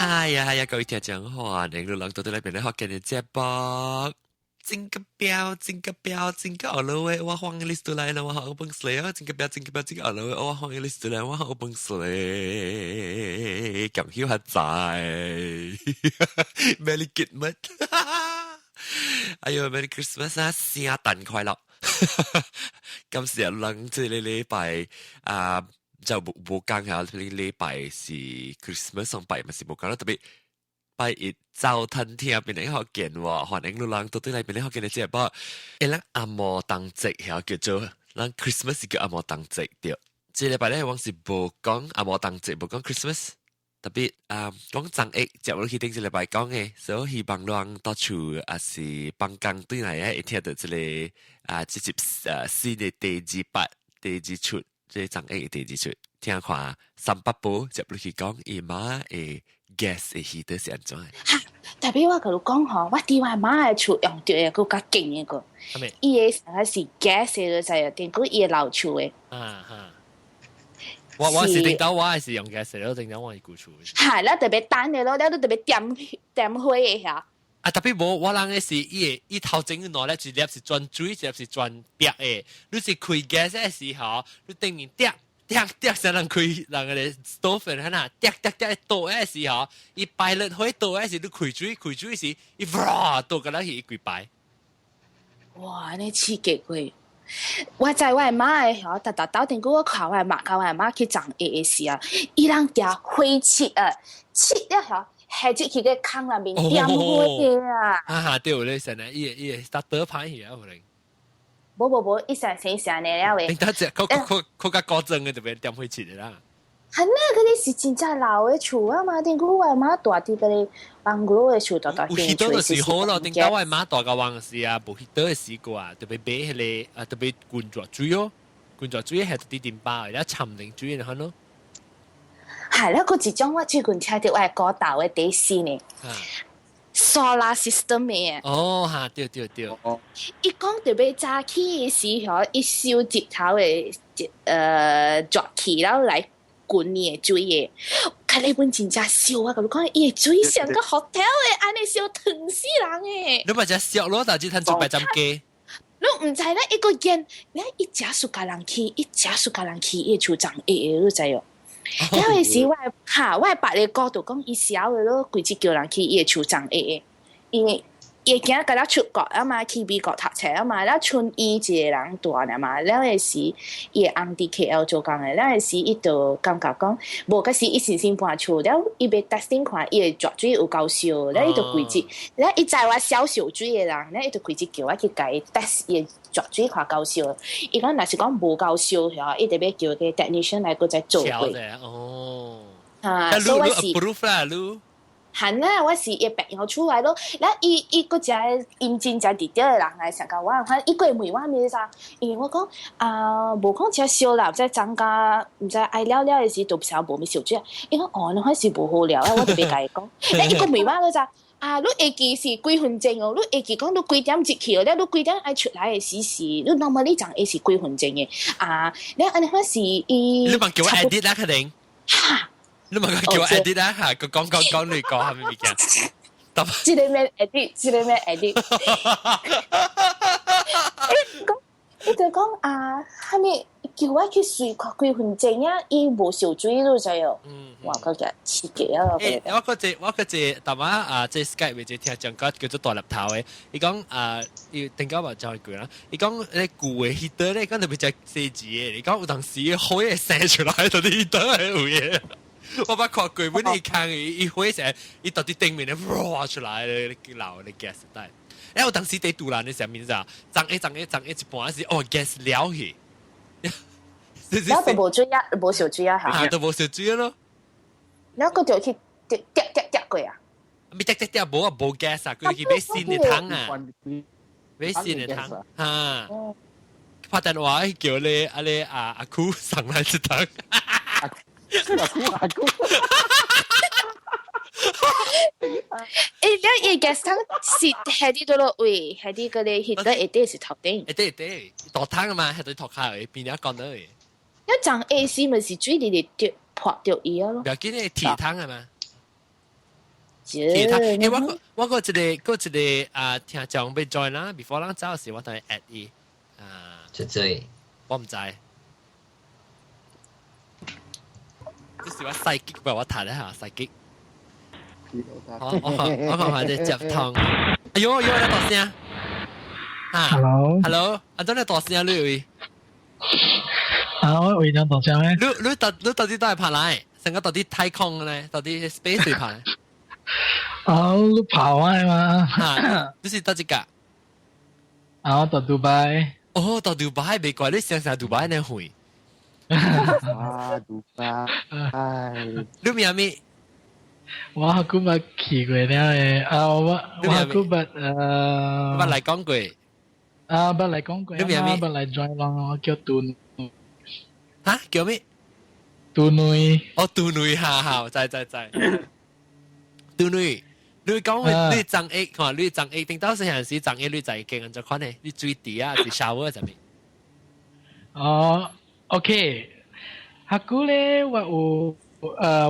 哎呀，各位聽講話，你路人到底嚟邊咧學緊嘅節目？真個標，真個標，真個學路誒，我學嘅 list 嚟啦，我學好本事啊！真個標，真個標，真個學路誒，我學嘅 list 嚟，我學好本事咧，咁曉下仔，Merry Christmas，哎呦，Merry Christmas 啊，聖誕快樂！今時日人即係禮拜啊。就冇講下，你禮拜是 Christmas 上拜咪是冇講啦，特別拜一早餐廳邊嚟學見喎，可能路人到底嚟邊嚟學見你知不？誒，咱阿摩當節係叫做，咱 Christmas 叫阿摩當節對。這禮拜咧，我是冇講阿摩當節，冇講 Christmas，特別講正月，接落去頂這禮拜講嘅，所以希望路人到處也是幫工對嚟嘅，一聽到這個直接新嘅第二八、第二出。即正月第二出，聽看三八部接落去講，伊媽誒 gas 誒 heater 是安怎？哈！特別我甲你講吼，我佇我媽誒厝用着誒個較勁誒個，伊誒實在是 gas 誒就係，定過伊誒老厝誒。我是頂到我係是用 gas 咯，頂到我係舊厝。係啦，特別單誒咯，你都特別點火誒遐。啊！特別無我人誒是伊頭前攞咧一粒是轉水，一粒是轉壁誒。你是開 gas 誒時候，你頂面滴先人開人個 stove 喺那滴倒誒時候，伊擺落去倒誒時，你開水時，伊哇倒個嚟一幾擺。哇！你刺激佢！我在我媽誒遐，特到定過我靠我媽去長 A 時啊，伊人夾火切啊，切了遐。係即佢嘅坑入面點火嘅啊！對咧，成日伊搭倒牌去啊，可能。冇，一成先成嚟啦喂。你得只佢個高正嘅就俾點火切嘅啦。係呢，嗰啲是真正老嘅厝啊嘛，定古我媽大啲嗰啲房屋嘅厝大。有許多嘅時候咯，定到我媽大個往時啊，冇許多嘅時過啊，特別買迄個特別滾咗水哦，滾咗水係啲點包，而家沉定水嚟看咯。係啦，嗰一種我最近聽到我係嗰道嘅第四呢，solar system 嘅。哦，嚇，對。伊講特別早起嘅時候，伊燒一頭嘅熱氣，然後來滾你嘅水嘅。睇你本真正燒啊！佢講伊嘅水像個 hotel 嘅，安尼燒燙死人嘅。你咪只燒咯，但係只睇做白針機。你唔知咧，一個人，你一家屬家人去，伊厝長你知哦。有陣時我係白你角度講，伊小嘅咯，規只叫人去伊個厝長因為伊驚甲咱出國啊嘛，去美國讀冊啊嘛，咱剩伊一個人大啊嘛，了陣時伊會紅佇 KL 做工嘅，了陣時伊就感覺講，無嗰時伊先搬厝，了伊要 testing 看伊個絕水有夠燒，了伊就規只，了伊知我小燒水嘅人，了伊就規只叫我去甲伊 test 伊絕水看夠燒，伊講若是講無夠燒嚇，伊特別叫個 technician 來個再做過。哦，所以我是。approve 啦，你。係啊，我是伊病後出來咯。然後伊個只認真只低調嘅人來上教我，伊過問我咩啥？因為我講無講只燒啦，唔知增加，唔知愛了嘅時都少無咩燒煮。伊講哦，你開始無好聊啊，我特別甲伊講。然後伊個問我嗰陣你下期是幾分鐘哦？你下期講你幾點入去哦？你幾點愛出來嘅時，你那麼你講係是幾分鐘嘅你安尼開始伊。你問叫我 edit 啦，肯定。嚇！你問佢叫我 edit 啦嚇，佢講你講係咪物件？即個咩 edit？伊就講係咪叫我去睡佢幾分鐘啊？伊無燒水都就有。哇！嗰個刺激啊！我嗰隻大媽即 Skype 或者聽講講叫做大粒頭嘅，伊講要定交話就係句啦。伊講你舊嘅 heater 咧，講特別隻細字嘅，伊講有當時火嘢射出來，到啲 heater 係有嘢。我捌看過，本你看伊火成，伊到啲頂面咧嘩出來，你流你 gas 帶。然後當時啲杜蘭你上面就漲一半時，哦 gas 了去。然後都無水啊，無燒水啊嚇。都無燒水咯。然後佢就去掉過啊。咪掉冇啊，冇 gas 啊，佢去買新嘅湯啊，買新嘅湯嚇。拍電話叫你阿姑上來一湯。阿姑。你伊嘅湯是喺啲多咯位，喺啲嗰啲熱得一啲是頭頂。大湯啊嘛，喺度托下嘅，邊有講到嘅。一陣 AC 咪是水裡跌破掉伊咯。唔要緊嘅鐵湯係嘛？其他我個一個啊聽眾要 join 啦 ，before 人走時我等佢 add 伊啊，出嘴，我唔知。即是我細擊，不如我睇一下細擊。我看下只接通。哎呦，你大聲啊 Hello， 阿真你大聲你位？我為咗大聲咩？你到底都係拍嚟？成個到底太空咧？到底 space 對拍？你跑開嘛？嚇，你是到幾個？我到杜拜。哦，到杜拜未怪你想想杜拜呢會？杜拜，你名咩？我好久冇去過了誒，我好久冇捌嚟講過。捌嚟講過，你名咩？捌嚟 join 咯，我叫杜。嚇，叫咩？杜女。哦，杜女，好，在。杜女，你講你張 A， 看你張 A， 定到時陣時張 A 你在勁就看呢，你最低啊，是 shower 係咪？OK，下久咧，我有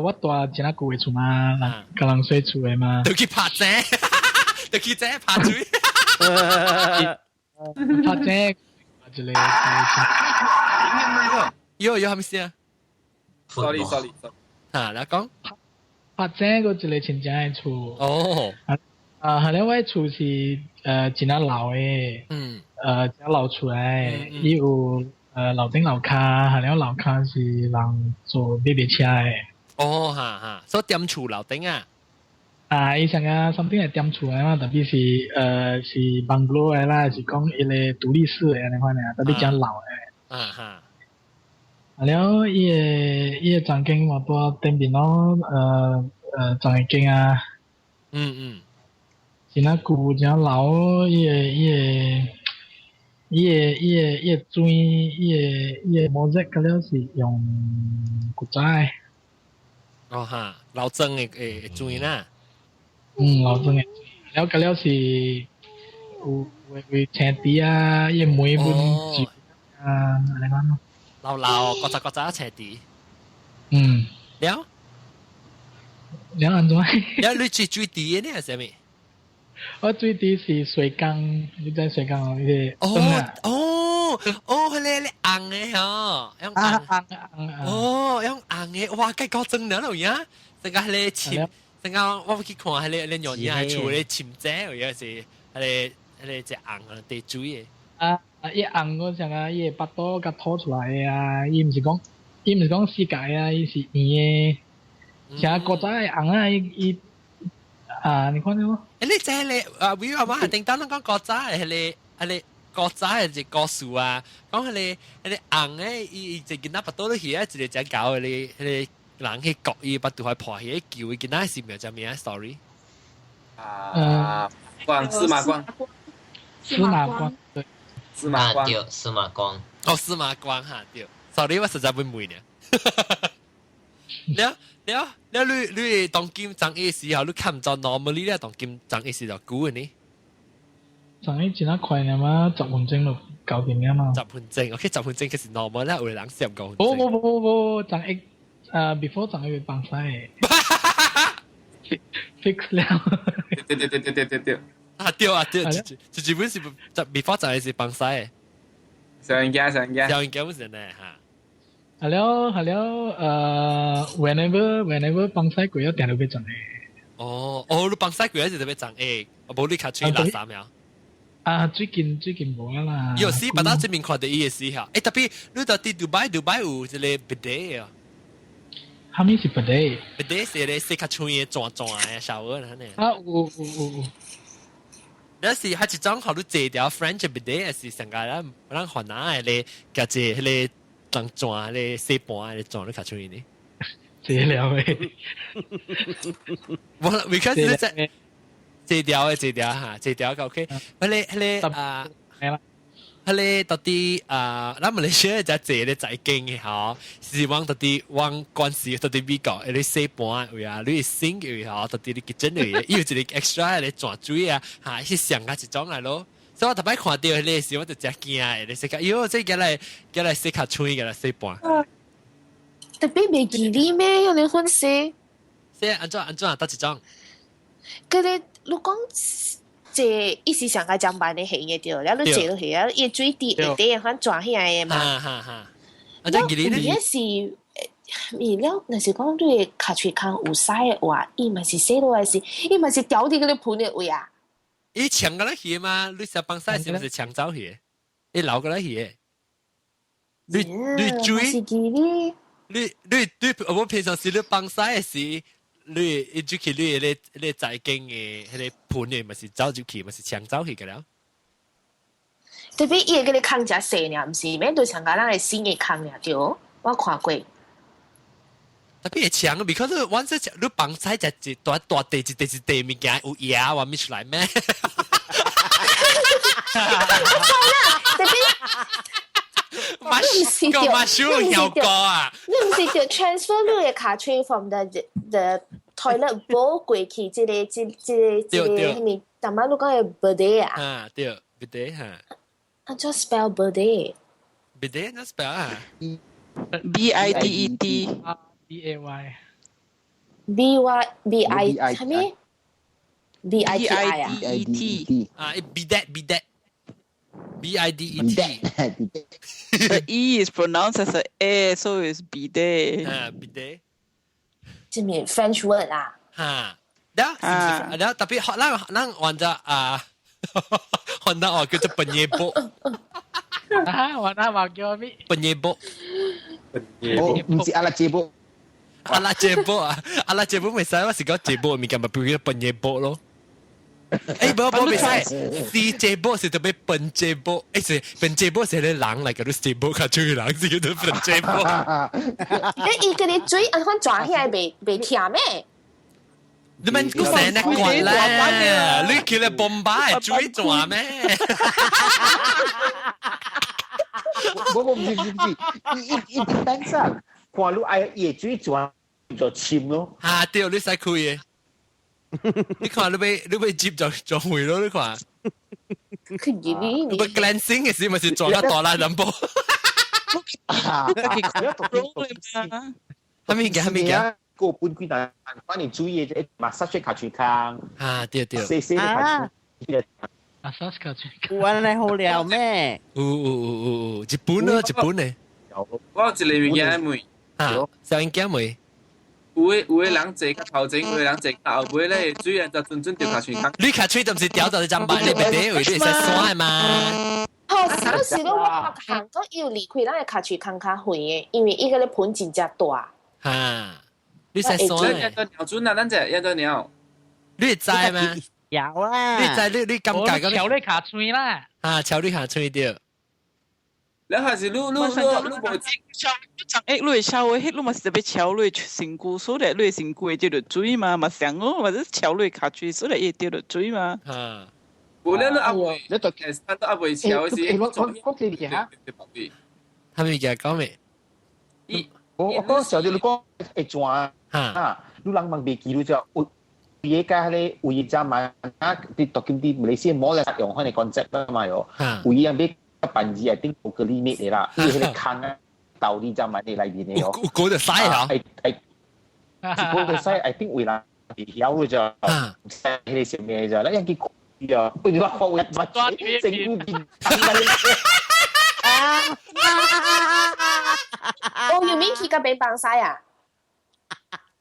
我住真久嘅厝嘛，甲人睡厝嘅嘛。就去拍井，就去井拍水。拍井，一個。有係咪先啊 sorry，嚇，你講。拍井個一個親戚嘅厝。哦。後來我嘅厝是真啊老嘅，真老厝嚟，伊有樓頂樓卡，後來樓卡是人做買賣車嘅。哦，嚇，所以店厝樓頂啊。伊成個 something 係店厝嘅嘛，特別是 bungalow 嘅啦，是講伊個獨立式嘅安尼款嘅，特別真老嘅。後來伊個環境話多頂邊咯，環境啊。真啊舊真老，伊個水，伊個模式嗰了是用古仔。哦哈，老曾嘅水啦。老曾嘅，了嗰了是有青底啊，伊個梅本煮啊，安尼講咯。老嗰扎青底。了安怎？了你最底嘅呢係咩？我最底是水缸，你知水缸哦？哦，佢哋紅嘅嗬，用紅。哦，用紅嘅，哇，計夠正了呀！成個係潛，成個我去看係你用嘢厝咧潛井，有時係只紅啊地水嘅。伊紅嗰陣啊，伊個巴肚甲吐出來嘅啊，伊唔是講世界啊，伊是圓嘅。像古仔紅啊，伊你看到冇？你即係你比如話係定單講古仔係你古仔係隻故事啊，講係你紅咧，伊只見到巴肚都起啊，一個隻狗你人去割伊巴肚係破起叫，伊見到係咩叫咩 story？ 司馬光，對，司馬光。哦，司馬光嚇對 ，sorry 我實在唔明呢。你當劍爭 A 時候，你看唔到 normally 咧，當劍爭 A 時就估嘅呢？爭 A 真係快嘅嘛，10分鐘就搞掂嘅嘛。10分鐘 ，OK， 10分鐘其實 normal 咧，有人攝9分鐘。冇，爭 A before 爭 A 會崩曬。fix 了。對。對，就基本是就 before 爭 A 是崩曬。小人家唔是呢嚇。係了，whenever 崩曬過一定都俾爭 A。你崩曬過一直都俾爭 A， 冇你卡吹垃圾苗。最近冇啦。有時把到這邊看到伊嘅時候，特別你到啲杜拜有一個 bidet 啊。係咪是 bidet？ bidet 是咧洗卡吹嘅轉嘅shower啦呢。有。那是還一種好多借條 French bidet 是成個人換拿嘅夾住迄個當轉咧洗盤嘅轉咧卡吹呢。借了誒。我 because 你在借條嚇，借條個 OK。迄到底咱馬來西亞只借咧在經嘅吼，是往到底往關係到底美國你洗盤位啊，你洗嘅吼，到底你 kitchen 位，有一個 extra 咧轉水啊，嚇，是上下一種來咯。所以我特別看到迄個時，我就真驚誒，你洗卡，喲，這叫來洗卡吹，叫來洗盤。特別袂記你咩？有你歡喜？洗安怎搭一種？佢哋你講這一時上個將辦的係嘅對，然後你坐落去啊，伊水滴會底反轉起來嘅嘛。啊，但係你咧是，而了，若是講你卡喙腔有塞嘅話，伊咪是洗落來是，伊咪是掉啲嗰啲盤嘅位啊。伊搶個咧去嘛？你食幫曬是唔是搶走去？伊留個咧去？你追？我平常時你幫曬時。你一出去你在經嘅，迄個盤嘅咪是走入去，咪是搶走去嘅了。特別伊個你坑只細呢，唔是免對上個人係新嘅坑呢，對，我看過。特別係搶，because once你幫曬就一大地物件有嘢話咪出來咩？特別。馬修有個啊！你唔是要 transfer 你嘅卡喙 from the toilet bowl 過去，即個咩？但係你講嘅 bidet 啊？啊，對 bidet 嚇。啊，就 spell bidet。bidet 那 spell 啊？BIDET。BAY。BI 係咩？BITI 啊？BIDET。啊，bidet。BIDET. The E is pronounced as a A, so it's bidet. bidet. 即係 French word 啊。嚇，然特別咱玩咗玩到我叫做半夜波。玩到話叫咩？半夜波。唔是阿拉姐波。阿拉姐波啊！阿拉姐波咪使我是講姐波，咪咁咪變咗半夜波咯。哎，不，沒使，是這波是特別笨這波，哎是笨這波是咧人嚟嘅，都這波卡最人是叫做笨這波。你伊個你嘴按翻轉起來未甜咩？你們個成日慣啦，你叫你bomba係嘴轉咩？唔是，一般上，看你愛野嘴轉就深咯。啊，對，你使開嘅。你看你被接就回咯，你看。你被 glancing 嘅時咪是撞一大拉人波。係咪嘅？個半句但反而注意嘅，massage 卡住腔。啊，對。細嘅卡住。massage 卡住。玩你好料咩？日本咧。我一個物件妹。啊，小物件妹。有的人坐較頭前，有的人坐較後尾咧，水啊就準準掉卡喙腔。你卡喙就唔是掉到你針板，你咪得位，你會使刷嘛？有時都我行咗要離開，咱嘅卡喙腔較遠嘅，因為伊個咧盤真正大。嚇，你使刷？一個鳥準啊，咱只一個鳥。你會知嗎？有啊。你感覺嗰調你卡喙啦。啊，調你卡喙掉。你還是你無你會敲嘅，你咪是特別敲你身軀，所以你身軀會掉到水嘛，咪上咯，或者敲你卡喙，所以會掉到水嘛。啊，無咧，你阿妹，你對其實都阿妹敲時，我記住嚇。係咪嘅講咩？我講時候你講會轉啊，你人問未記錄就有嘢家咧，有嘢zaman啊，啲讀緊啲馬來西亞冇嚟用開你 concept 啦嘛有，有嘢俾。辦字係定有個 limit 嚟啦，因為你坑啊，到啲就買你裏邊嘅咯。嗰就嘥嚇，嗰個嘥係定會啦，有嘅咋，嘥你食咩咋？你人見佢啊，佢話學日物整烏件坑我要面去嗰邊幫曬啊！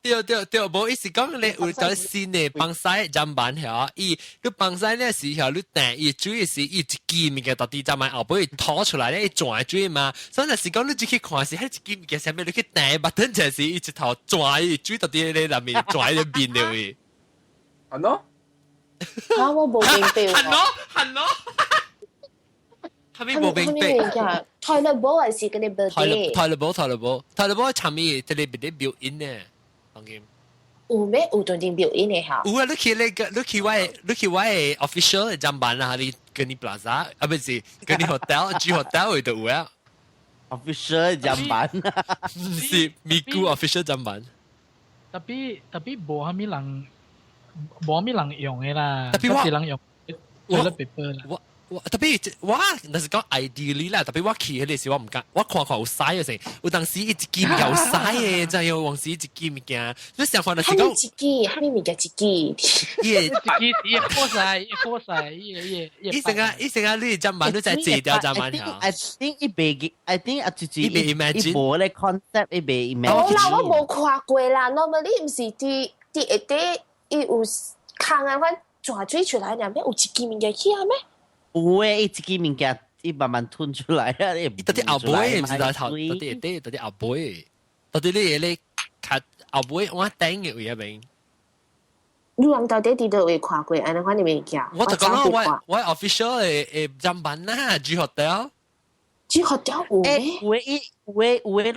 對，無意思講你有個新嘅幫曬砧板嚇，你幫曬呢時候你訂伊主要是伊一支物件到底砧板後尾拖出來咧，伊轉水嘛。所以那時講你只去看是，迄一支物件上面你去訂把燈就是伊一頭轉伊水到底咧內面轉喺邊度嘅。係咯？嚇我冇明白喎。係咯。係咪冇明白？toilet bowl 係是嗰啲 bidet。toilet bowl 係咩？即係 bidet built in 嘅。有咩有斷定表演嘅嚇？有啊！你去我 official 嘅站板啊，你跟你 plaza 啊，不是跟你 hotel，G hotel 嗰度有啊。official 站板，唔是咪咕 official 站板。tapi冇蝦米人用嘅啦，特別我人用toilet paper 啦。特別我那是講 ideally 啦，特別我去嗰陣時我唔敢，我看有嘥嘅時，有當時一支有嘥嘅，就有往時一支物件，你想看就是講，一支，哈咪物件一支，一支破晒，伊成個你針板都在借掉針板條。I think 一邊一邊 imagine， 一部咧 concept 一邊 imagine。好啦，我冇看過啦，normally 唔是啲下底伊有空啊，款轉水出來，兩邊有一支物件去啊咩？有誒，一支物件伊慢慢吞出來啊！你到底後背唔是到頭，到底後背，到底你咧卡後背我頂嘅位入邊。你人到底佇倒位看過安尼款物件？我就講啦，我 official 嘅針板啦，G Hotel。G Hotel 有咩？有誒，你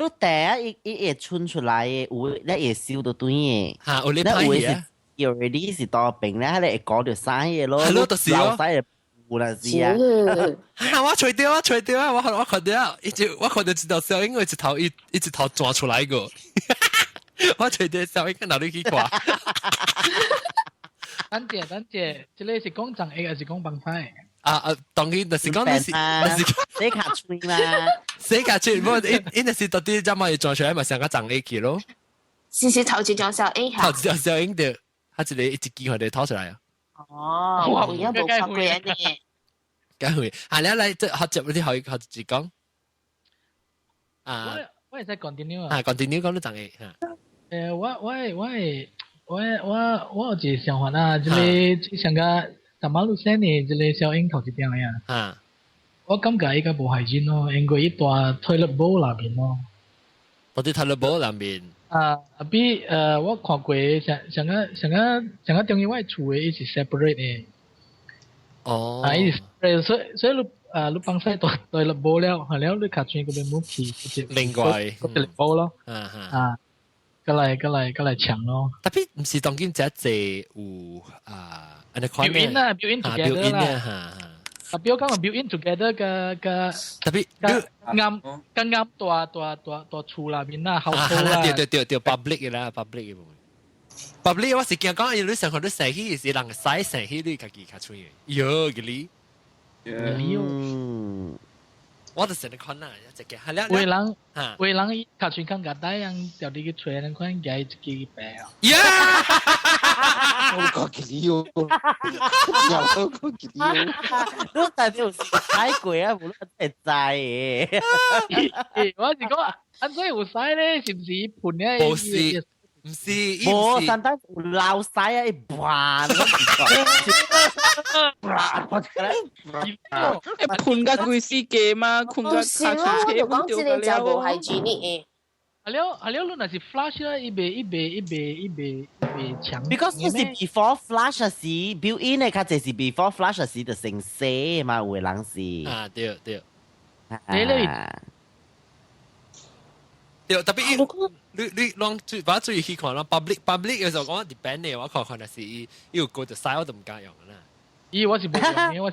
第一會吞出來嘅，有咧會燒到短嘅。嚇，有你拍嘢啊？already 是多病咧，你會講到曬嘅咯。係咯，就是咯。有啦是啊！我除掉啊！我看到，我看到一條小鷹，一直頭抓出來個。我除掉小鷹，哪裡去掛？等姐，這裡是講長 A 還是講幫派？當然就是講你是卡吹嘛，死卡吹，不過因是到底怎麼要抓出來嘛？上個長 A 去咯。是頭一張小鷹頭一條小鷹的，佢一機會就掏出來啊！哦，我而家冇看過安尼。梗會，係你嚟即學習嗰啲可以講。我係在 continue 啊。continue 講都爭嘅嚇。我有一個想法啊，即個上個大馬路線嘅即個小鷹頭一點嚟啊。我感覺依家無害錢咯，因為一大 toilet bowl 那邊咯。到底 toilet bowl 那邊？比我看過上個中意我厝嘅，伊是 separate 嘅。哦。所以你幫曬對落煲了，後了你卡轉嗰邊冇皮，另外嗰啲煲咯。過嚟搶咯。特別唔是當今只隻有安尼款嘅。build in together 啦。表講build in together 嘅特別啱大厝那邊啦，後鋪啦。對 public 嘅啦 public 嘅部分。public 我是驚講，你上學都成起是人使成起你家己卡出嘅，喲嘅你。我就成日看啦，一直嘅係啦。為人卡出更加大，人掉啲嘅吹，人看嘅一支白啊。我講嘅要，我講嘅要，你代表是太貴啊，無論係債嘅。我是講，安怎有使咧？是唔是盤咧？冇事。唔是，冇，單單有鬧曬啊！一盤，盤架貴司機嘛，盤架卡住車唔掉嘅了。無害錢嘅。係了，你那是 flash 啦，一杯搶。Because 是 before flash 時 built in 嘅，佢就是 before flash 時就成寫嘛，有人是。對。對，特別你當把注意去看咯 ，public 嘅時候講 depend 嘅，我看係是要個就嘥我都唔敢用啦。我是冇用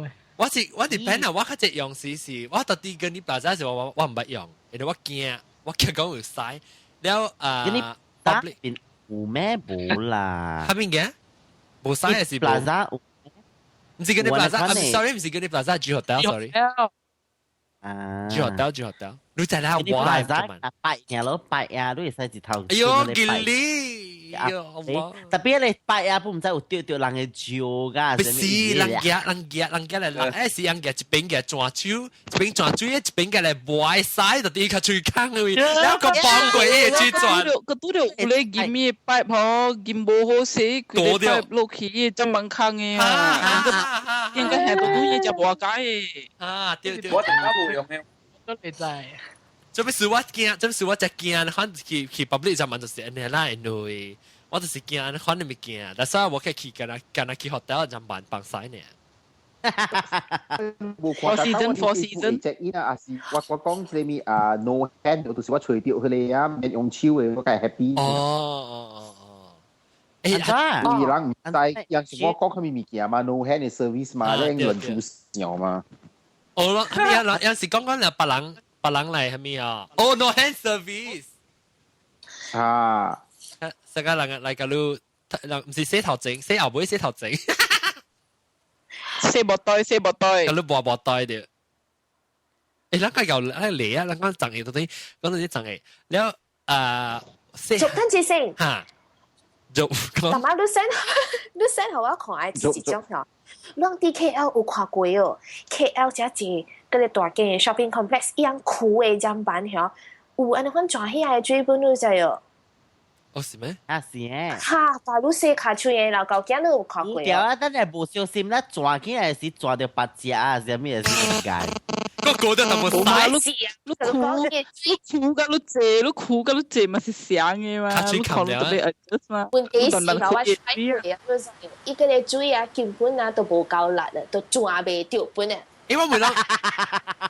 嘅，我 depend 啊，我較只用是我特啲跟你爸仔時我唔捌用，因為我驚講會嘥。了public 有咩冇啦？下邊嘅冇嘥嘅是冇。唔是跟你爸仔 ，sorry 唔是跟你爸仔 G Hotel，sorry。G Hotel。你在哪玩？白呀咯，白呀，你會使一頭。哎呦，吉利！特別你白呀，不唔知有丟人嘅招噶。不是，人家嚟，誒是人家一邊嘅抓手，一邊抓水，一邊嘅嚟擺曬，就啲佢最坑嘅，有個幫鬼嘅去轉。個都條有咧見咩擺嗬，見冇好死，佢哋擺落去真蠻坑嘅啊！應該係到嘢就話解嘅。對。我點解冇用嘅？都你在。做咩事我驚？做咩事我只驚？可能去 public 就問就是安尼啦，因為我就是驚，可能咪驚。但係所以我可以去跟佢去 hotel 就幫曬呢。冇看到我哋隻煙啊，是我講你咪no hand，就是我除掉佢哋啊，免用手嘅，我梗係 happy。誒，人唔使，有時我講佢咪物件嘛 ，no hand 嘅 service 嘛，咧輪住上嘛。哦，有時講有別人嚟係咪啊？哦 ，no hand service。成個人嚟個路，唔是洗頭整，洗後背洗頭整。四目袋，咁你冇袋掉。誒，咱個有嚟啊，咱講贈嘢到底講到啲贈嘢，แล้ว逐跟住先嚇，就但係你 send 好我看下幾張票，兩啲 KL 有看過哦 ，KL 只係嗰啲大間嘅 shopping complex 一樣酷嘅張板條，有安尼款轉起來追本都就哦。哦是咩？啊是誒。哈，大陸寫卡出嘢，然後究竟你有看過？條啊，等下無小心咧抓起來是抓到八隻啊，什麼是點解？個都冇晒，你酷噶，你借咪是想嘅嘛？卡住冚了嘛？本地時候我睇嘢啊，伊個個水啊，根本啊都無夠力啊，都抓袂到本啊。因為唔啦，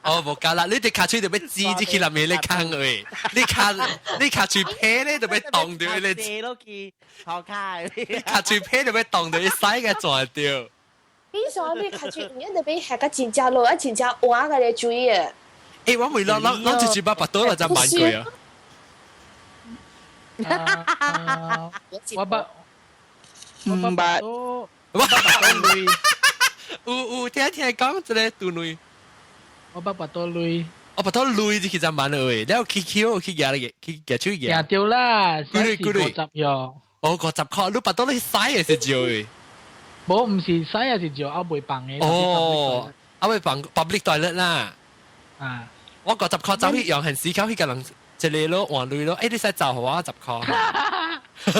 哦冇夠啦，你哋卡住就俾支支起嚟咩？你坑佢，你卡住皮咧就俾擋掉你。借都見好開。你卡住皮就俾擋到你使嘅撞掉。你說你卡住唔一定俾下個真正路啊，真正挖嘅你水啊！誒，我未攞住把把刀嚟就買佢啊！我把聽講即係杜女，我把刀累，我把刀累就其實蠻累，然後去夾出嘢，夾掉啦，50樣。哦，50塊，你把刀你使嘅是少嘅。冇，唔是使啊，是就後背放嘅。哦，後背放 public toilet 啦。啊，我50塊走去用很死溝，去個人一個咯換類咯，誒你使走好啊10塊。我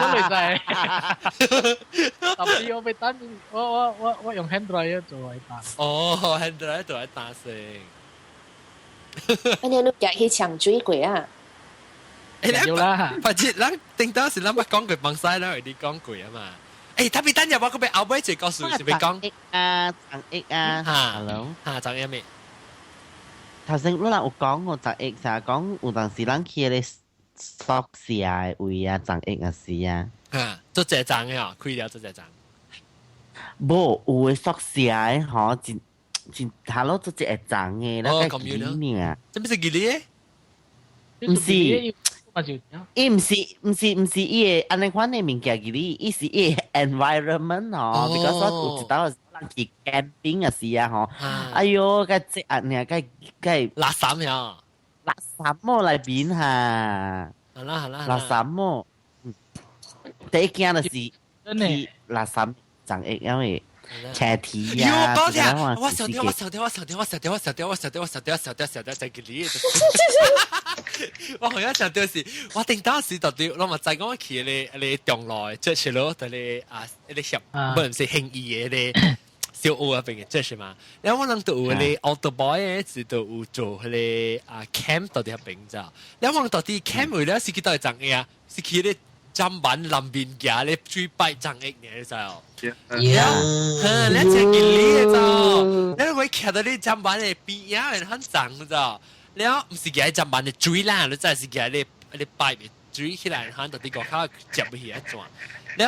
都累滯。特別我被單，我用 hand dryer 做嚟打。哦 ，hand dryer 做嚟打成。你你夾去搶水鬼啊！要啦，或者咱頂當時咱乜講句幫曬啦，你講句啊嘛。誒，特別等日我個俾後尾再告訴是咪講？贈益啊，hello，嚇贈益咩？頭先你有講我贈益，成日講有陣時咱去咧索士啊位啊贈益啊是啊。嚇，做這贈嘅哦，開了做這贈。無有嘅索士啊，嗬，真，hello 做這贈嘅，那個幾年啊？這不是幾年？唔是。伊唔是伊個安尼款嘅物件，伊是伊個 environment 吼，because 我有一道人去 camping 啊是啊吼，哎喲，個這啊呢個垃圾呀，垃圾麼來邊下，好啦，垃圾麼，第一件就是去垃圾贈益，因為車梯啊，我小掉，在幾年。我好像想到是，我頂當時就對，我咪再講去你中內，即係咯，對你你協，唔是興義嘅你小屋入邊嘅，即係嘛。然後我諗到你 auto boy 嘅，知道有做你camp 到底入邊咋。然後我到底 camp 為了是去到係怎樣？是去你砧板南邊嘅，你最拜怎樣嘅你知道？你只見你就，你會騎到你砧板嘅邊啊，很長咋。แล้ว唔是嘅就มันจุยล่าแล้วจะ是嘅เลยไปจุย起來หัน到啲個เขาจับไป一轉แล้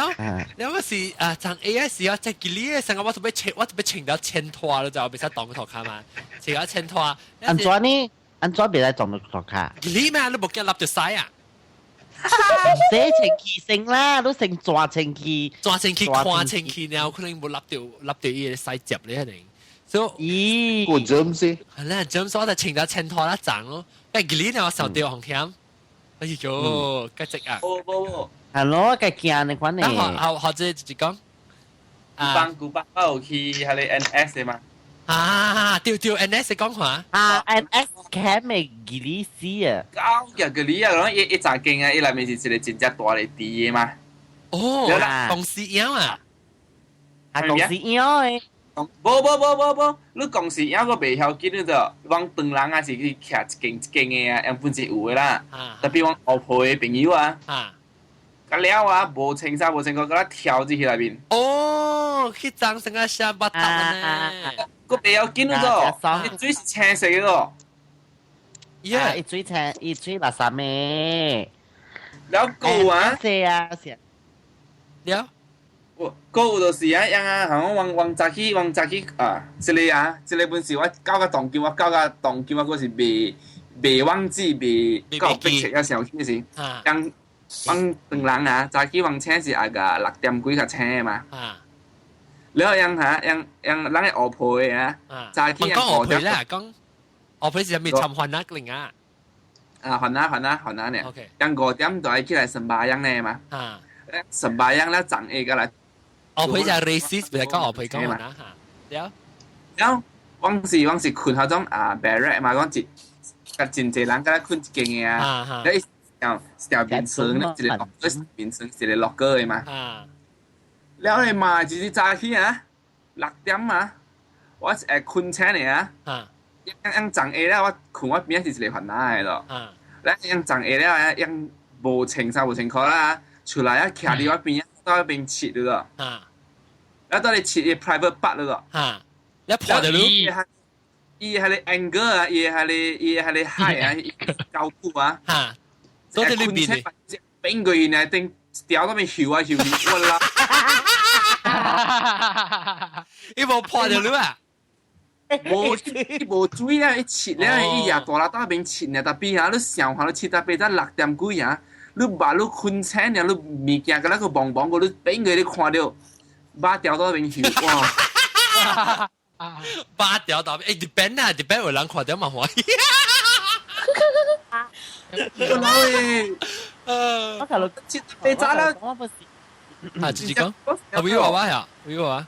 วก็สิจังสิ啊即係幾年成個我就被請到前拖了就我俾佢當個頭卡嘛請到前拖安怎呢安怎俾佢當個頭卡幾年咩你冇見立條曬啊這前期性啦都成抓前期看前期然後可能冇立條嘢曬接你一定所以個 germ 先，係啦 germ 所以就請到前拖一陣咯，但係幾年我受掉紅險，哎呦，吉直啊！係咯，個驚你款呢？或者直講，古巴我有去係你 NS 嘅嘛？掉 NS 講話NS camp 咪幾年時啊？搞嘅幾年啊，然後一扎勁啊，一嚟面是一個真正大嘅地嘅嘛。哦，公司樣啊？係公司樣誒。無，你講是影個袂曉記得着，往長人啊是去徛一間嘅啊，樣本是有嘅啦。特別往後鋪嘅朋友啊，甲了啊，無清衫無清褲，甲佢跳入去內面。哦，去裝成個小巴達呢？個袂曉記得着，啲水是青色嘅咯。伊水青，伊水垃圾咩？了夠啊？是啊，是。了。個有就是啊，樣啊，好像往早起啊，一個本是我搞個動機，我嗰是未忘記未搞逼切嘅時候先是，樣往長人啊，早起往請是個6點幾較請嘅嘛。แล้วยังหลังไอ้ออเพยนะจากที่ยัง講鵝皮咧，講鵝皮是入面尋韓那另啊。韓那เนี่ยยัง5點就係起來神巴樣咧嘛。神巴樣咧長 A 嘅啦。鵝皮就係 racist，唔係講鵝皮講韓那嚇。有，往時困下種barrack 嘛，講一真濟人㗎困一間嘅啊。條面霜咧，一個面霜一個落個嘅嘛。แล้วไอ้มาจีจีจากที่นะหลัก點啊，我困車嚟啊，ยังจังเอแล้วว่า困我邊係嚟還拿嘅咯，แล้วยังจังเอแล้วยัง無情曬無情可啦，出來啊徛喺我邊到邊切咗咯，แล้ว到你切嘅 private part 咯，一破就伊係你 angle 啊，伊係你 high 啊，高度啊，都喺裏邊，邊個人係定掉到邊搖啊搖我啦。伊無破着你啊！無注意啊！伊切咧，伊夜大啦，打邊切呢，特別啊，你上下你切特別得6點幾啊，你把你困醒啊，你物件個那個棒棒個，你俾佢你看到，把掉到邊去哇！把掉到邊，depend 啊，depend 有人看到嘛歡喜。我頭路切被炸啦！自己講，會話話呀，會話。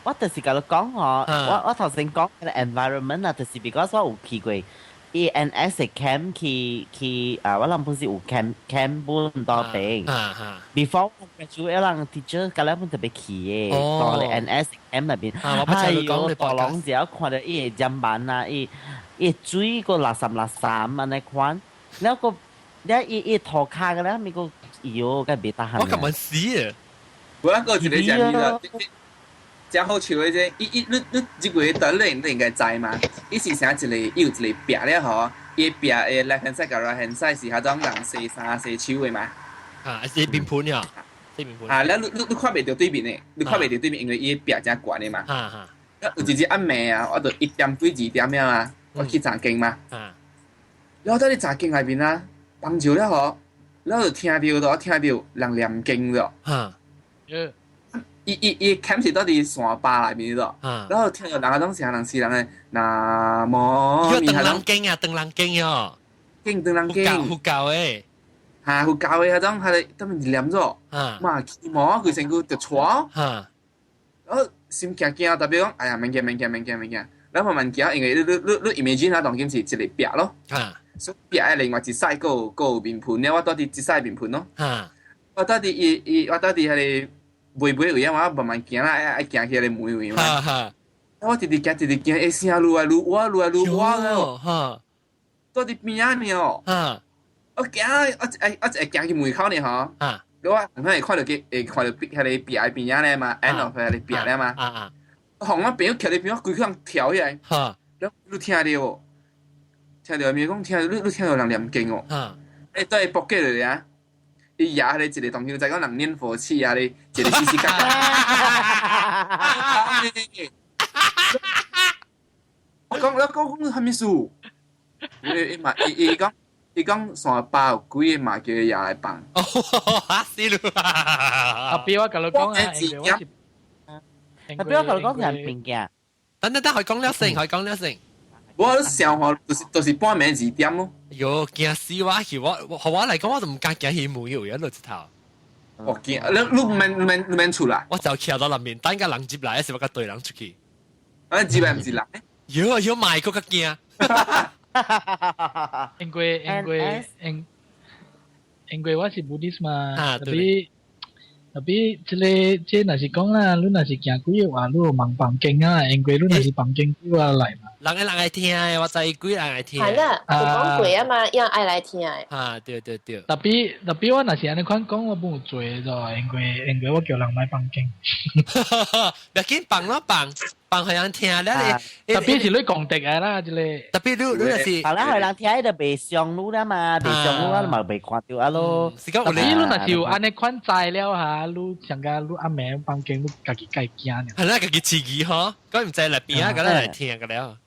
我就是甲你講我頭先講嘅 environment 啊，就是 because 我有去過 ENS 嘅 camp 去我諗本是有 camp 本多邊。before 我 graduate 人 teacher 嗰兩本特別去嘅，到嚟 NS camp 入邊，係我大浪只有看到伊個砧板啊，伊水個垃圾安尼款，แล้วก็伊塗骹嘅咧，咪個喲，梗係別得閒。我咁樣死啊！我嗰個一個講伊啦。真好笑嘅啫！你即個道理你應該知嘛？伊是啥一個有一個壁咧嗬，伊壁誒 left hand side 甲 right hand side 是迄種人洗衫洗手嘅嘛。洗面盤呀，洗面盤。แล้ว你看袂到對面嘅，你看袂到對面，因為伊壁真懸嘅嘛。有一日暗暝啊，我就1點對2點了嘛，我去查經嘛。然後到你查經內邊啊，幫助咧嗬，然後就聽到人念經咗。伊 camp 是到啲山巴內邊度，然後聽到人嗰種成人是人嘅南無。要鄧人經啊，鄧人經喲，鄧人經。好教誒，好教誒嗰種係都咪念咗，嘛起毛佢成個就錯，然後心驚驚，特別講，哎呀，免驚，然後慢慢驚，因為你 imagine 下當今是一個壁咯，所以壁嘅另外一曬個面盤咧，我到底一曬面盤咯，我到底係。袂位啊！我慢慢行啦，愛行起來門位嘛。我直直行，誒聲愈來愈歪咯。到底邊啊呢？我行，我行去門口呢嗬。我唔係看到迄個壁邊啊咧嘛 ，end of 迄個壁咧嘛。紅我邊徛喺邊，我規個人跳起來。然後你聽到咪講聽到，你聽到人念經哦。誒，都係搏擊嚟啊！伊也係一個東西，就講人念佛氣啊！你一個時時間。我講係咩事？伊講山巴有幾個嘛叫伊也來幫。嚇死你！特別我甲你講啊，特別我甲你講係邊嘅？等，可以講了聲。我上學就是半暝2點咯。喲，驚死我去！我嚟講，我都唔敢行去門口，一路直頭。我驚，你免出來。我就徛到入面，等個人接來，時我個隊人出去。接來唔是來？喲，賣嗰個驚。因為我是 Buddhist 嘛，特別即若是講啦，你若是行幾個話，你有問幫經啊，因為你若是幫經幾個來嘛。人愛聽嘅，我知幾人愛聽。係啦，就講過啊嘛，要愛來聽嘅。對。特別我若是安尼款講，我冇做咗，因為我叫人買幫經。別緊幫咯，幫佢人聽咧。特別是你講的嘅啦，即係。特別你若是。好啦，佢人聽就袂上路啦嘛，袂上路啊嘛，袂看到啊咯。特別你若是有安尼款材料嚇，你像個你阿妹幫經，你家己家驚呢？係啦，家己自己嗬，咁唔知嚟邊啊，咁嚟聽嘅了。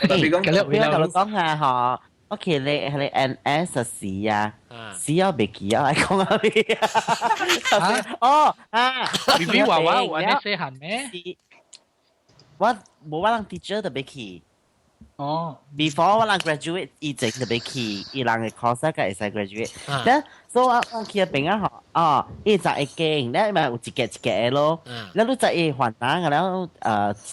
特別我同你講下嗬， OK 你 NS 時啊，時有未記啊，講下你啊，哦啊，B B 娃娃有安尼細漢咩？我人 teacher 就未記。哦 ，before 我人 graduate 以前就未記，伊人嘅 course 個會使 graduate。咧，所以我去邊啊嗬，哦，伊就會驚，咧咪有一個嘅咯，咧你就會還拿嘅了，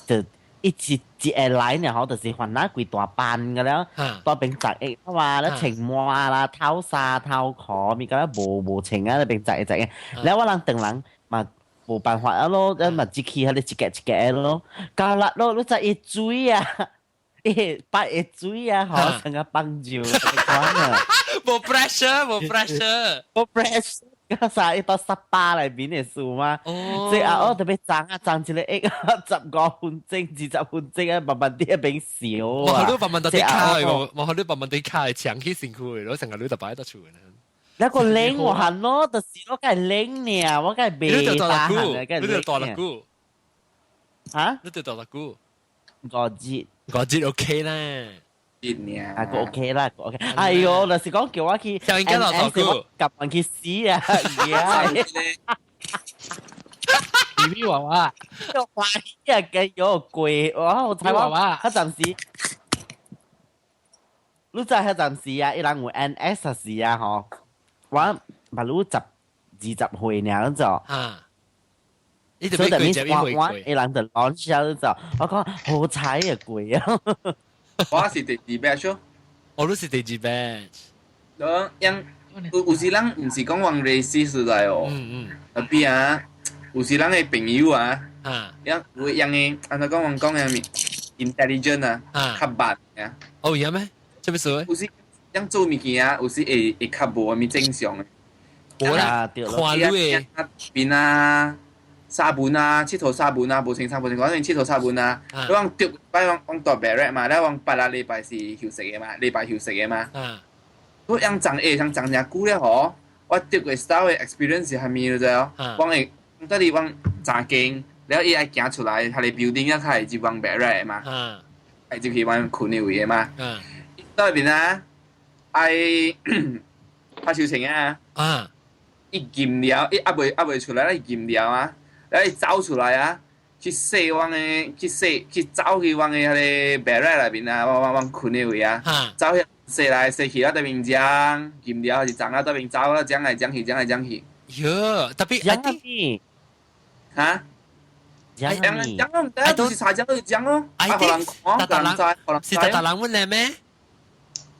就一個來呢，嗬，就是還拿幾大班嘅了，多邊10億嘛，咧青蛙啦、偷沙、偷殼，咪個無情啊，邊10億，咧我人等人嘛。冇辦法啊咯，咁咪只企喺你一個咯，教啦咯，你就會追啊，把會追啊，好成個幫助，冇 pressure，嗰曬一到18嚟邊嘅數嘛，即係我特別爭一個15分鐘、20分鐘啊，慢慢啲變少啊，我好多慢慢啲卡嘅，我好多慢慢啲卡係長期辛苦嘅，我成個女就擺得出嘅。一個領我行咯，就是我梗係領呢，我梗係未打行嘅，梗係領。你對大力姑，嚇？你對大力姑，5節 OK 啦，1啊，個 OK 啦，個 OK。哎呦，就是講叫我去，就應該落大姑，夾人去死啊！而家 ，B B 娃娃，我懷疑啊，嘅有貴，我睇娃娃，嗰陣時。你知嗰陣時啊，伊人有 NS 時啊，嗬。我咪รู้10、20歲呢就，所以等於我一人就 launch 咗就，我講好彩啊貴啊！我是第2 batch 我都是第2 batch。有時人唔是講往 racist 來哦，特別啊，有時人嘅朋友啊，有嘅按照講嘅 intelligent 啊，較慢啊。哦，有咩？做咩事？有時。樣做物件啊，有時會較無咪正常嘅。無啦，看你嘅邊啊，沙本啊，佚佗沙本啊，無清沙本，講緊佚佗沙本啊。你往丟，擺往大 barrack 嘛，你往8啊禮拜是休息嘅嘛，禮拜休息嘅嘛。我樣長像長隻久了嗬，我丟嘅 style 嘅 experience 係咪就係？往會得你往揸勁，然後伊愛行出來，佢哋 building 啊，佢係就往 barrack 嘛，係就去往困嘅位嘅嘛。到入邊啊。拍小情啊！一驗了，一未出來，一驗了啊！然後一走出來啊，去洗往嘅，去走去往嘅迄個 barrack 內邊啊，往困嘅位啊，走去洗來洗去啊，對面講驗了是長啊，對面走啊，講來講去。喲，特別講啲嚇？講唔得，就是查講都講咯。係啲，是特人問你咩？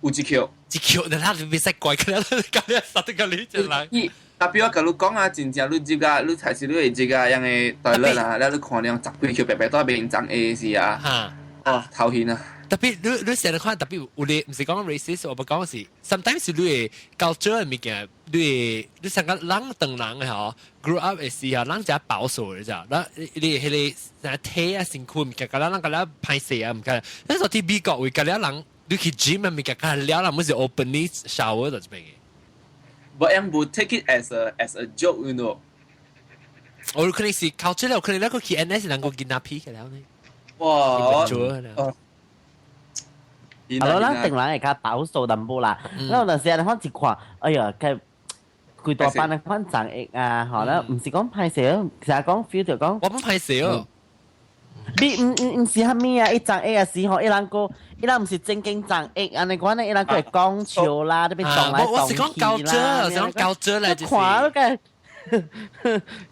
有一條。一橋的啦，你別使怪佢啦，咁你殺得個你就嚟。特別我甲你講啊，真正你即個，你才是你會即個樣嘅台率啊，你看了10幾橋白白都變長 A 是啊，哦頭痕啊。特別你成日看特別有你唔是講 racist，我唔講是 sometimes 你嘅 culture 嘅物件，你成個人當人嘅嗬 ，grow up 嘅時候，人就保守嘅咋，你係你睇啊辛苦物件，個人歹勢啊，唔緊，你所啲美國會個人。你去 gym 啊，咪夾夾了啦，唔是 openly shower 就係咩嘅？我樣冇 take it as a joke，you know。我可能是 culture 咧，可能那個去 NS 能夠見那批嘅了呢。哇！係啦，定嚟而家保守淡薄啦。因為有陣時你看一看，哎呀，佢幾大班嘅看長益啊，嚇啦，唔是講歹勢，成日講 feel 就講。我唔歹勢哦。你唔是蝦米啊？一張 A 啊時候，一人唔是正經張 A，安尼講呢，一人佢係講笑啦，呢邊動來動去啦。我是講教者，是講教者嚟，就是。看都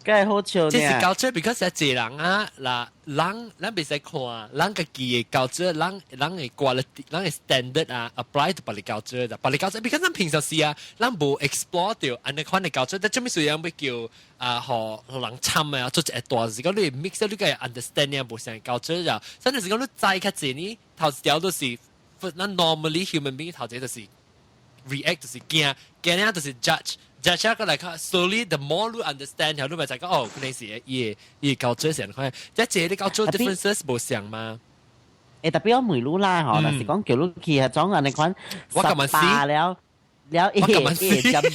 梗係好笑呢。即是教者 because 係一人啊，嗱，人別使看，人家己嘅教者，人嘅 quality， 人嘅 standard 啊 ，apply to 別個教者，別個教者 ，because 人平常時啊，人冇 explore 到安尼款嘅教者，但做咩事樣要叫啊，學人參啊，做一段時間你 mix 你個 understand 啊，無相教者就，甚至是講你再較濟呢，頭條都是，咱 normally human being 頭條就是 react 就是驚啊就是 judge。judge 個嚟看 slowly the more you understand 後你咪就講哦，可能是伊教者成款，即係你教者 differences 無相嘛。特別我梅魯啦，嗬，但是講叫你去係種安尼款18了，肩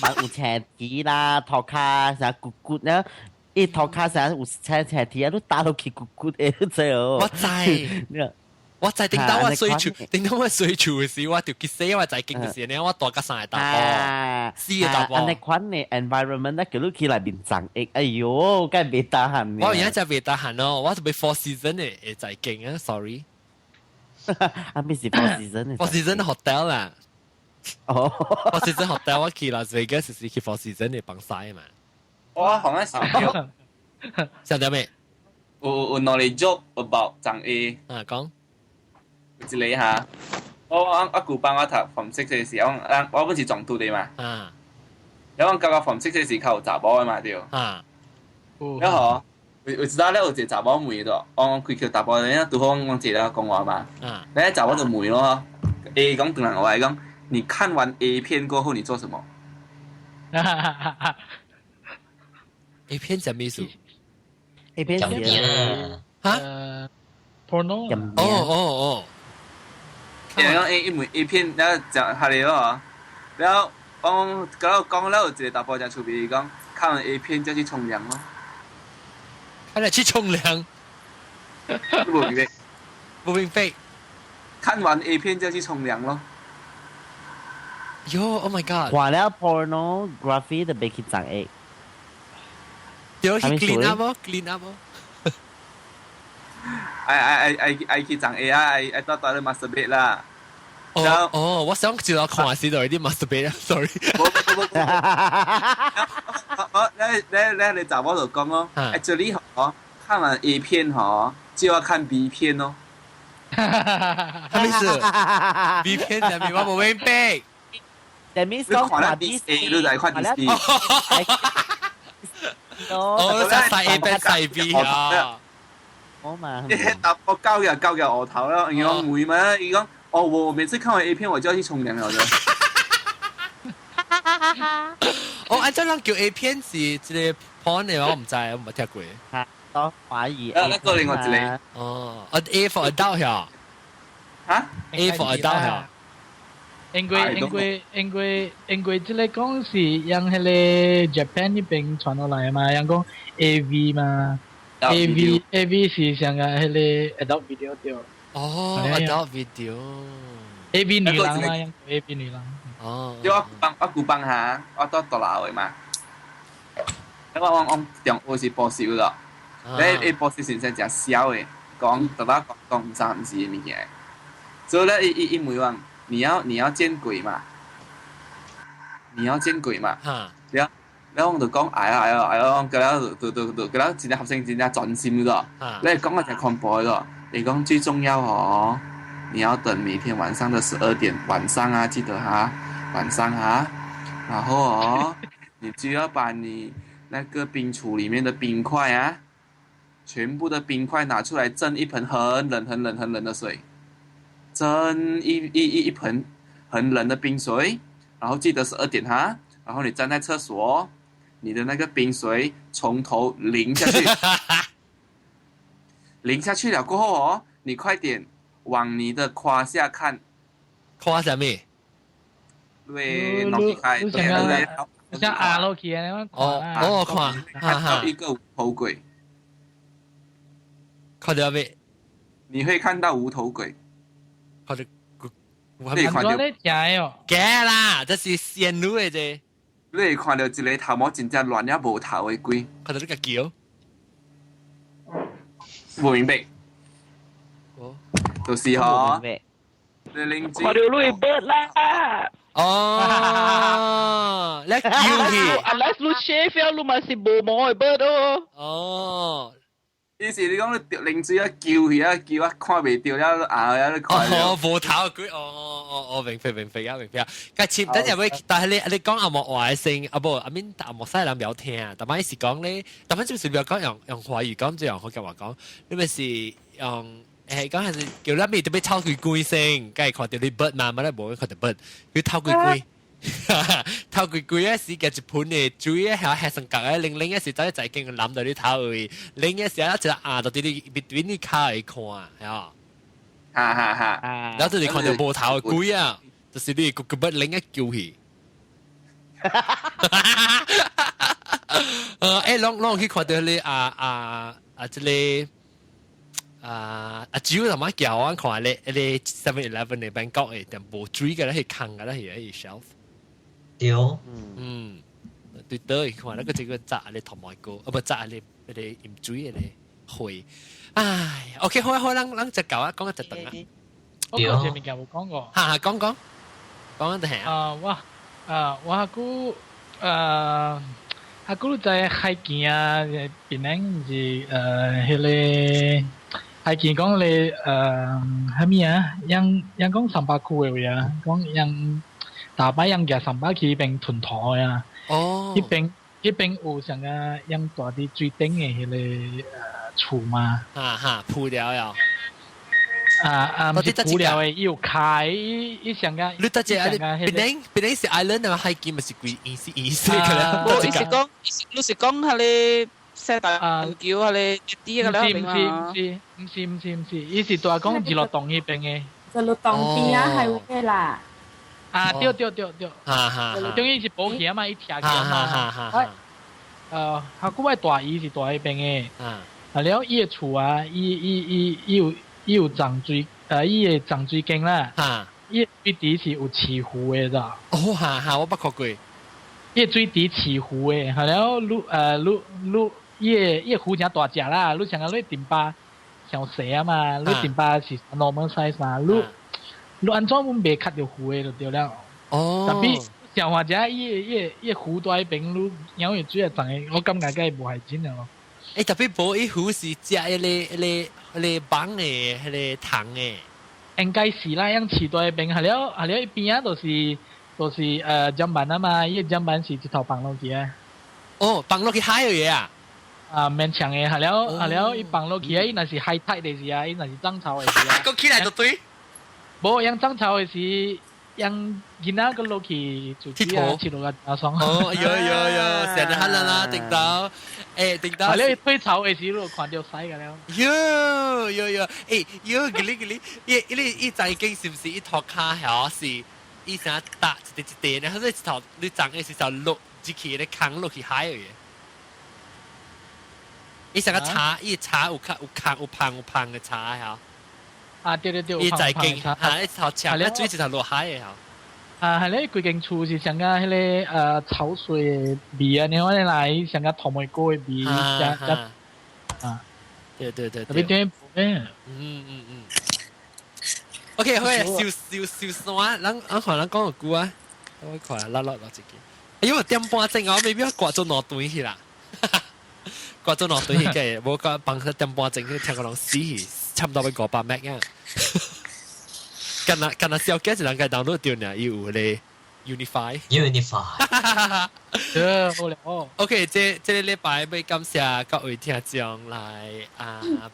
膀有斜體啦，頭殼成骨骨啦，伊頭殼成有斜體啊，你打落去骨骨嘅，你知哦。我知。我在叮當我水柱，叮當我水柱嘅時，我條結死我在勁嘅時，你我大個生係大波，死嘅大波。安尼款嘅 environment 咧，叫你起來面長益，哎呦，梗係未打閒。我而家就未打閒咯，我準備 four season 嘅就係勁啊 ，sorry。啊，咩是 four season？four season hotel 啦。哦，four season hotel 我去Las Vegas是去 four season 嘅幫晒嘛。我好像想想到未？有 knowledge about 長 A。啊，講。有一個嚇，我舊班我讀 form 6嘅時候，我本是撞到你嘛。啊。然後我教個 form 6嘅時候有查某嘅嘛對。啊。然後我知道咧有一個查某妹咯，我開橋查某人，拄好我一個講話嘛。啊。咧查某就妹咯。A 講當然我係講，你看完 A 片過後你做什麼？A 片什麼意思？A 片是啊？porno。哦。然後 A 片，然後就係你咯，然後講了有一個大波就出邊講，看完 A 片就去沖涼咯。看了去沖涼？不明白。不明白。看完 A 片就去沖涼咯。喲 ，Oh my God！ 話了 pornography 就被去長益。有去 clean up 咯 ，clean up 咯。I 去長 A 啊 ，I 到你 masturbate 啦。哦，我想知道看時就有啲 masturbate 啦 ，sorry。你查某就講咯 ，actually 看完 A 片就要看 B 片咯。什麼意思 ？B 片入面我冇明白。That means 講看 B A 你就係看 B。哦，就細 A 變細 B 啊。我嘛。我交嘅額頭啦，然後妹嘛，而講我每次看完 A 片我就要去沖涼了啫。哦，按照人叫 A 片是一個 porn 嘅，我唔知，我冇聽過。嚇，多華語。一個另外一個。哦，A for adult 呀。嚇 ？A for adult 呀。因為即個講是讓迄個 Japan 那邊傳落來嘛，讓講 AV 嘛。AV 是像個迄個 adult video 對。哦 ，adult video。AV 女郎嘛，AV 女郎。哦。因為我舊班下，我到大樓嘅嘛。因為我中學是補習咯，你補習先生真笑嘅，講特登講唔三唔四嘅物件。所以咧，一妹話你要見鬼嘛，你要見鬼嘛。然後我就講哎呀，佢哋真係學生真係專心咯。你講我就恐怖咯，你講最重要你要等每天晚上的12點，晚上啊，記得晚上然後你就要把你那個冰櫥裡面的冰塊全部的冰塊拿出來蒸一盆很冷的水，蒸一盆很冷的冰水，然後記得12點然後你站在廁所，你的那個冰水從頭淋下去，淋下去了過後你快點往你的胯下看，胯下咩？對，腦皮開，對，像阿洛基那樣。哦，看到一個無頭鬼，看到咩？你會看到無頭鬼，看到你看到假啦，這是仙女嘅啫。你看到一個頭毛真正亂了無頭嘅鬼，看到呢個叫，唔明白。就是你拎住。看到你 bird 啦。哦，你叫佢。Unless 你 shave 你咪是無毛嘅 bird 咯。哦。於是你講你拎住叫佢叫看未到了你看了。哦，無頭鬼，明白啊。但係等陣會，但係你講阿莫話聲，不，I mean 阿莫西人唔有聽，但係是講咧，但係就是唔要講用華語講，就用福建話講，你咪是用。講係叫你咪特別偷佢龜先，梗係看到你 bird 嘛，咪咧冇看到 bird，佢偷佢龜，偷佢龜咧時嘅一盤嘅水咧係黑上格咧，另一時走一仔經諗到你偷佢，另一時一直到啲邊啲卡嚟看係啊，然後你看到冇頭嘅龜啊，就是你個 bird 另一叫佢，攏去看到你即個。主要同埋叫我看你 7-Eleven 嘅 Bangkok 嘅店冇水嘅咧，係坑嘅咧，係 shelf。對。對對，看那個這個炸你同埋個，不炸你鹽水嘅會。唉 ，OK， 好，咱只舊啊，講一隻等啊。我講前面有冇講過？講一隻係我阿姑在海見啊，邊撚是迄個海見講你係咩啊？樣講300區嘅位啊，講樣大把樣嘅300區邊屯台啊。一邊有上個樣大啲最頂嘅迄個厝嘛。鋪了呀。唔是鋪了嘅，有開一上個。你得隻啊？邊頂是 island 啊？海見咪是貴意思嘅啦。我意思講，你是講係你西大橋係你啲嘅啦，唔是，意思就係講日落洞嗰邊嘅。日落洞邊啊，係會啦。對，終於是保險嘛，一條橋嘛。下個位大姨是大嗰邊嘅。然後伊個厝啊，伊有長水，伊個長水徑啦。伊個水底是有池湖嘅咋。我捌看過。伊個水底池湖嘅，然後伊個湖真大隻啦，你想講你頂巴上細啊嘛，你頂巴是 normal size 嘛，你安怎阮袂卡着湖誒就對了。特別上或者伊個湖在邊，你養完水啊長誒，我感覺梗係無害錢咯。特別無伊湖是食迄個蠓誒，迄個蟲誒。應該是啦，樣池在邊，係了一邊啊，就是砧板啊嘛，伊個砧板是一頭放落去啊。放落去海嘅啊。勉強嘅，係了，伊放落去啊，伊若是海泰嘅時啊，伊若是漲潮嘅時啊。講起來就對。無，樣漲潮嘅時，樣囡仔個落去就去啊，去落個打霜。有，成日喊啦，頂到，係了，退潮嘅時，你看到曬嘅了。嗰你最近是唔是一頭卡係是？伊成搭一地，然後你頭你長嘅時候落入去咧坑落去海嘅。伊成個茶，伊茶有坑有芳嘅茶係。對，伊最近一頭茶，一水一頭落海嘅係咧，規間厝是上個迄個潮水味啊，你看你來上個頭毛菇嘅味，對，特別點OK， 好嘅，小山，咱可能講個句啊，我看下落自己。因為點半鐘我未必掛咗兩段去啦，掛咗兩段去嘅，冇個幫佢點半鐘去聽個人死，差唔多要500 meg 啊。近日小雞就能夠 download 掉呢，有咧 Unify。好咧OK， 這個禮拜要感謝各位聽眾來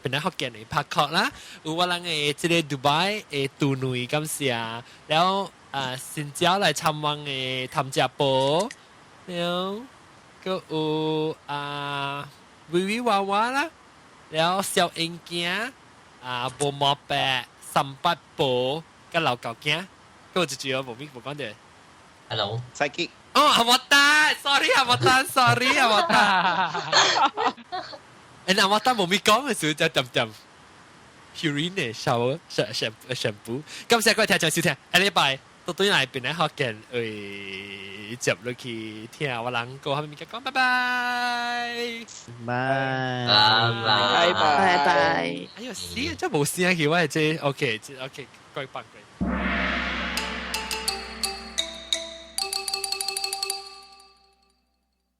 本來福建嘅拍客啦，有我人嘅這個 Dubai 嘅杜女感謝，然後新疆來參觀嘅譚家寶，然後個有微微娃娃啦，然後小英囝無毛白300寶，個老狗囝，個就主要無講到。Hello， 西吉。阿莫丹 ，sorry 阿莫丹 ，sorry 阿莫丹。阿莫丹冇咪講嘅時候就點 Purine shampoo。感謝各位聽眾收聽，下禮拜到對嚟邊嚟學嘅會接落去聽我人講下面嘅講，拜拜。拜拜。哎呦死，真冇聲嘅，我係即 OK，各位拜拜。